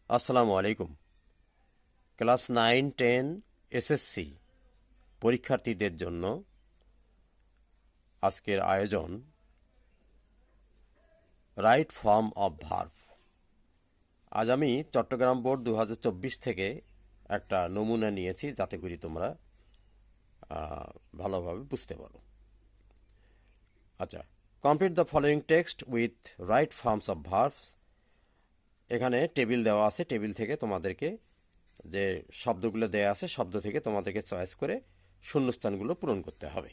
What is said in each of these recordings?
আসসালামু আলাইকুম। Class 9-10 SSC পরীক্ষার্থীদের জন্য আজকের আয়োজন রাইট ফর্ম অফ ভার্ব। আজ আমি চট্টগ্রাম বোর্ড 2024 থেকে একটা নমুনা নিয়েছি যাতে করে তোমরা ভালোভাবে বুঝতে পারো। আচ্ছা, complete the following text with right forms of verbs. এখানে টেবিল দেওয়া আছে, টেবিল থেকে তোমাদেরকে যে শব্দগুলো দেওয়া আছে শব্দ থেকে তোমাদেরকে চয়েস করে শূন্যস্থানগুলো পূরণ করতে হবে।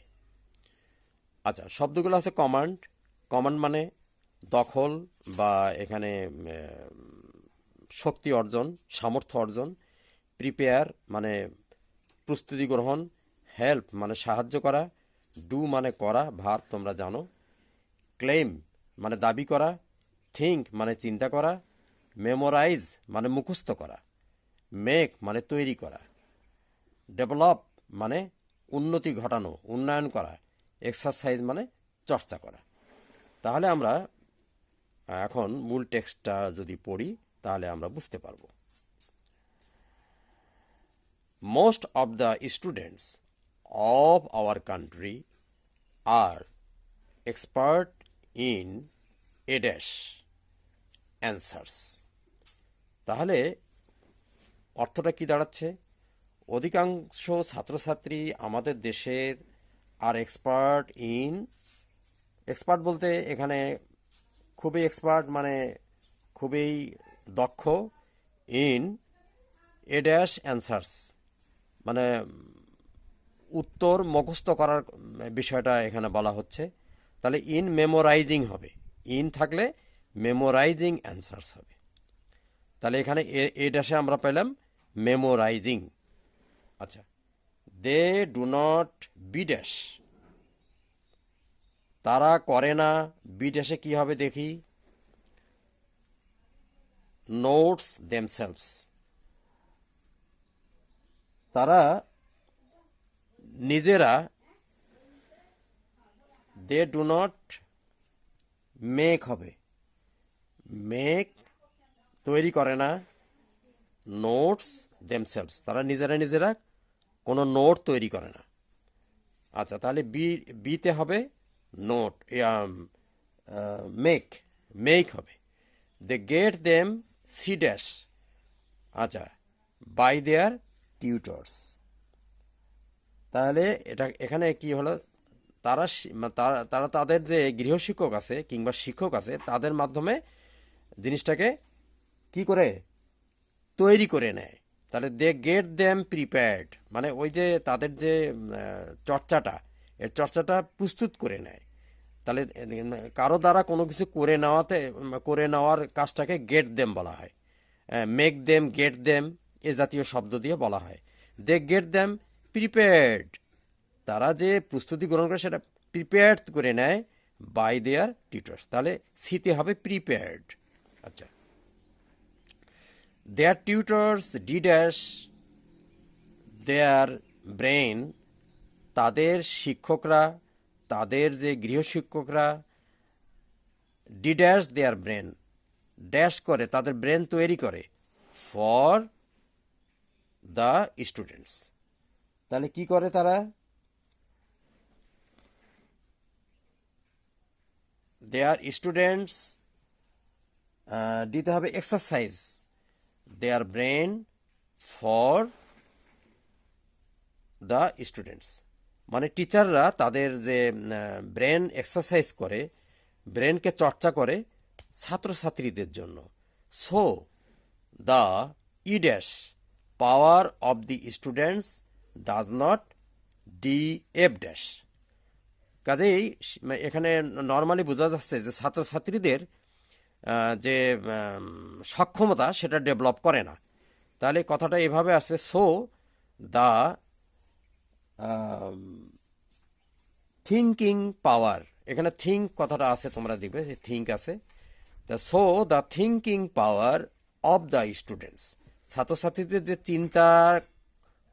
আচ্ছা, শব্দগুলো আছে কমান্ড। কমান্ড মানে দখল বা এখানে শক্তি অর্জন, সামর্থ্য অর্জন। প্রিপেয়ার মানে প্রস্তুতি গ্রহণ। হেল্প মানে সাহায্য করা। ডু মানে করা, ভার্ব তোমরা জানো। ক্লেম মানে দাবি করা। থিঙ্ক মানে চিন্তা করা। মেমোরাইজ মানে মুখস্থ করা। মেক মানে তৈরি করা। ডেভেলপ মানে উন্নতি ঘটানো, উন্নয়ন করা। এক্সারসাইজ মানে চর্চা করা। তাহলে আমরা এখন মূল টেক্সটটা যদি পড়ি তাহলে আমরা বুঝতে পারব। Most of the students of our country are expert in a dash answers. তাহলে অর্থটা কি দাঁড়াচ্ছে? অধিকাংশ ছাত্রছাত্রী আমাদের দেশের আর এক্সপার্ট ইন, এক্সপার্ট বলতে এখানে খুবই এক্সপার্ট মানে খুবই দক্ষ। ইন এ ড্যাশ অ্যান্সার্স মানে উত্তর মুখস্থ করার বিষয়টা এখানে বলা হচ্ছে। তাহলে ইন মেমোরাইজিং হবে, ইন থাকলে মেমোরাইজিং অ্যান্সার্স হবে। তাহলে এখানে এ ড্যাশে আমরা পেলাম মেমোরাইজিং। আচ্ছা, they do not be dash, তারা করে না। বি ড্যাশে কী হবে দেখি? নোটস দেমসেলভস, তারা নিজেরা। দে ডু নট মেক হবে, মেক তৈরি করে না। নোটস দেমসেলভস, তারা নিজেরা নিজেরা কোনো নোট তৈরি করে না। আচ্ছা, তাহলে বিতে হবে নোট, মেক, মেক হবে। They get them C dash, আচ্ছা, বাই দেয়ার টিউটর্স। তাহলে এটা এখানে কি হলো? তারা তারা তাদের যে গৃহশিক্ষক আছে কিংবা শিক্ষক আছে তাদের মাধ্যমে জিনিসটাকে কি করে তৈরি করে নেয়। তাহলে দে গেট দেম প্রিপেয়ার্ড মানে ওই যে তাদের যে চর্চাটা, এর চর্চাটা প্রস্তুত করে নেয়। তাহলে কারো দ্বারা কোনো কিছু করে নেওয়ার কাজটাকে গেট দেম বলা হয়। মেক দেম, গেট দেম এ জাতীয় শব্দ দিয়ে বলা হয়। দে গেট দেম প্রিপেয়ার্ড, তারা যে প্রস্তুতি গ্রহণ করে সেটা প্রিপেয়ার্ড করে নেয় বাই দেয়ার টিউটার্স। তাহলে সিতে হবে প্রিপেয়ার্ড। আচ্ছা, their tutors D dash their brain, তাদের শিক্ষকরা, তাদের যে গৃহশিক্ষকরা D dash their brain, dash করে তাদের ব্রেন তৈরি করে ফর দ্য স্টুডেন্টস। তাহলে কি করে তারা? দেয়ার স্টুডেন্টস দিতে হবে exercise there brain for the students মানে টিচাররা তাদের যে ব্রেন এক্সারসাইজ করে, ব্রেনকে চর্চা করে ছাত্রছাত্রীদের জন্য। So the E dash power of the students does not D F dash. কাজেই এখানে নর্মালি বোঝা যাচ্ছে যে ছাত্রছাত্রীদের যে সক্ষমতা সেটা ডেভেলপ করে না। তাহলে কথাটা এভাবে আসবে, সো দ্য থিঙ্কিং পাওয়ার, এখানে থিঙ্ক কথাটা আছে তোমরা দেখবে যে থিঙ্ক আছে। So the thinking power of the students, ছাত্রছাত্রীদের যে চিন্তা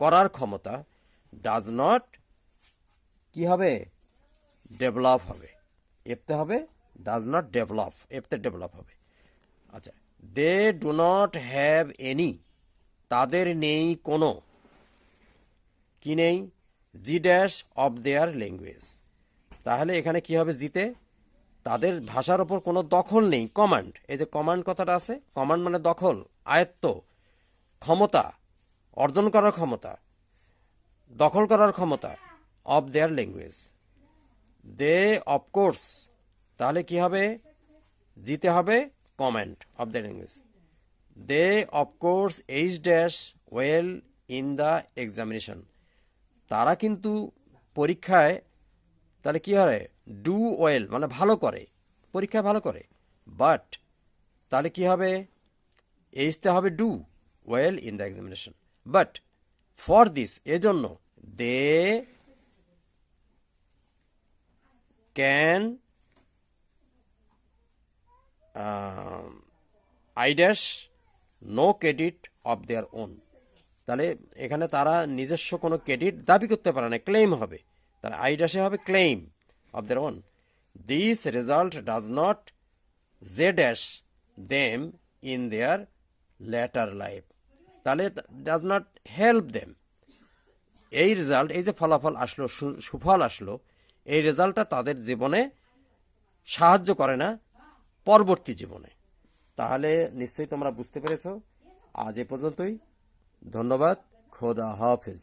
করার ক্ষমতা ডাজ নট কি হবে? ডেভেলপ হবে। এফতে হবে ডাজ নট ডেভেলপ, এফতে ডেভেলপ হবে। আচ্ছা, they do not have any, তাদের নেই কোনো, কি নেই, G dash of their language. তাহলে এখানে কি হবে, জিতে তাদের ভাষার ওপর কোনো দখল নেই, কমান্ড, এই যে কমান্ড কথাটা আছে, কমান্ড মানে দখল, আয়ত্ত, ক্ষমতা, অর্জন করার ক্ষমতা, দখল করার ক্ষমতা, of their language. They of course, তাহলে কি হবে, জিতে হবে command of the language. They of course H dash well in the examination, তারা কিন্তু পরীক্ষায়, তাহলে কি হয়, ডু ওয়েল মানে ভালো করে, পরীক্ষায় ভালো করে। বাট তাহলে কি হবে, এইচতে হবে do well in the examination. But for this, এজন্য, they can I dash no credit of their own, তাহলে এখানে তারা নিজস্ব কোনো ক্রেডিট দাবি করতে পারে না, ক্লেম হবে, তাহলে আই ড্যাশে হবে claim of their on. This result does not J dash them in their letter life, তাহলে ডাজ নট হেল্প দেম, এই রেজাল্ট, এই যে ফলাফল আসলো, সুফল আসলো, এই রেজাল্টটা তাদের জীবনে সাহায্য করে না পরবর্তী জীবনে। তাহলে নিশ্চয়ই তোমরা বুঝতে পেরেছ। আজ এ পর্যন্তই, ধন্যবাদ, খোদা হাফেজ।